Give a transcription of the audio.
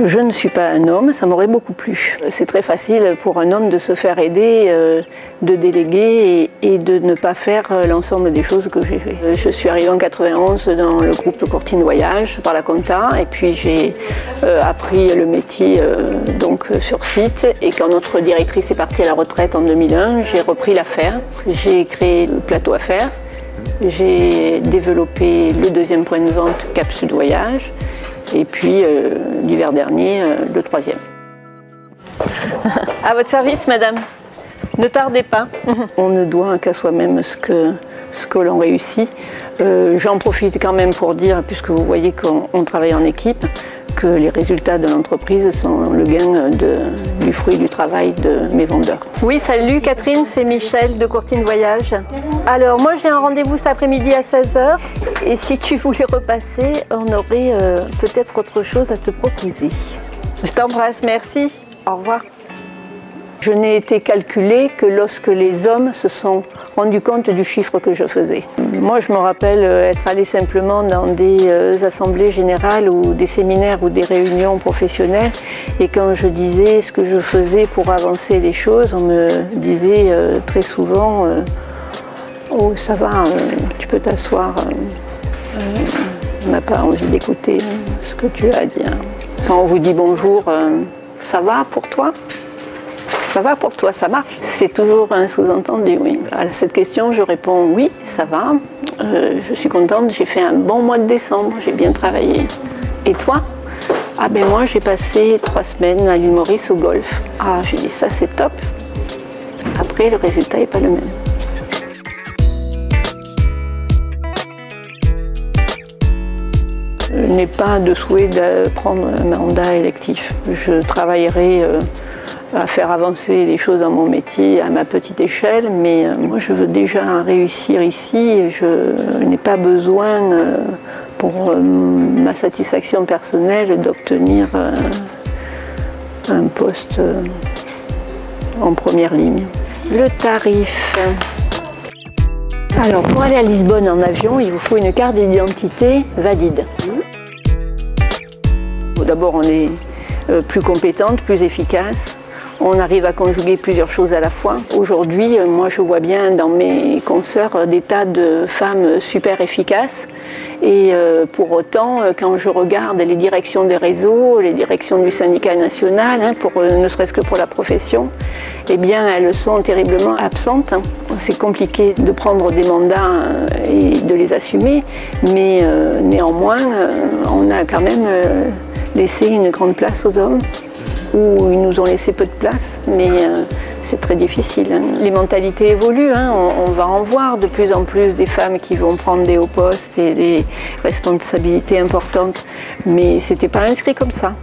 Je ne suis pas un homme, ça m'aurait beaucoup plu. C'est très facile pour un homme de se faire aider, de déléguer et de ne pas faire l'ensemble des choses que j'ai fait. Je suis arrivée en 91 dans le groupe Courtine Voyage par la compta et puis j'ai appris le métier donc sur site, et quand notre directrice est partie à la retraite en 2001, j'ai repris l'affaire. J'ai créé le plateau affaires, j'ai développé le deuxième point de vente Cap Sud Voyage. Et puis, l'hiver dernier, le troisième. À votre service, madame. Ne tardez pas. On ne doit qu'à soi-même ce que l'on réussit. J'en profite quand même pour dire, puisque vous voyez qu'on travaille en équipe, que les résultats de l'entreprise sont le gain du fruit du travail de mes vendeurs. Oui, salut Catherine, c'est Michel de Courtine Voyage. Alors moi j'ai un rendez-vous cet après-midi à 16 h et si tu voulais repasser, on aurait peut-être autre chose à te proposer. Je t'embrasse, merci, au revoir. Je n'ai été calculée que lorsque les hommes se sont rendus compte du chiffre que je faisais. Moi, je me rappelle être allée simplement dans des assemblées générales ou des séminaires ou des réunions professionnelles, et quand je disais ce que je faisais pour avancer les choses, on me disait très souvent oh, ça va, tu peux t'asseoir, on n'a pas envie d'écouter ce que tu as à dire. Quand on vous dit bonjour, ça va pour toi ? Ça va pour toi, ça marche? C'est toujours un sous-entendu, oui. À cette question, je réponds oui, ça va. Je suis contente, j'ai fait un bon mois de décembre, j'ai bien travaillé. Et toi? Ah ben moi, j'ai passé 3 semaines à l'île Maurice au golf. Ah, j'ai dit ça, c'est top. Après, le résultat n'est pas le même. Je n'ai pas de souhait de prendre un mandat électif. Je travaillerai à faire avancer les choses dans mon métier à ma petite échelle, mais moi je veux déjà réussir ici et je n'ai pas besoin pour ma satisfaction personnelle d'obtenir un poste en première ligne. Le tarif. Alors pour aller à Lisbonne en avion, il vous faut une carte d'identité valide. D'abord on est plus compétente, plus efficace. On arrive à conjuguer plusieurs choses à la fois. Aujourd'hui, moi je vois bien dans mes consoeurs des tas de femmes super efficaces. Et pour autant, quand je regarde les directions des réseaux, les directions du syndicat national, ne serait-ce que pour la profession, eh bien elles sont terriblement absentes. C'est compliqué de prendre des mandats et de les assumer, mais néanmoins, on a quand même laissé une grande place aux hommes, où ils nous ont laissé peu de place, mais c'est très difficile. Les mentalités évoluent, on va en voir de plus en plus des femmes qui vont prendre des hauts postes et des responsabilités importantes, mais c'était pas inscrit comme ça.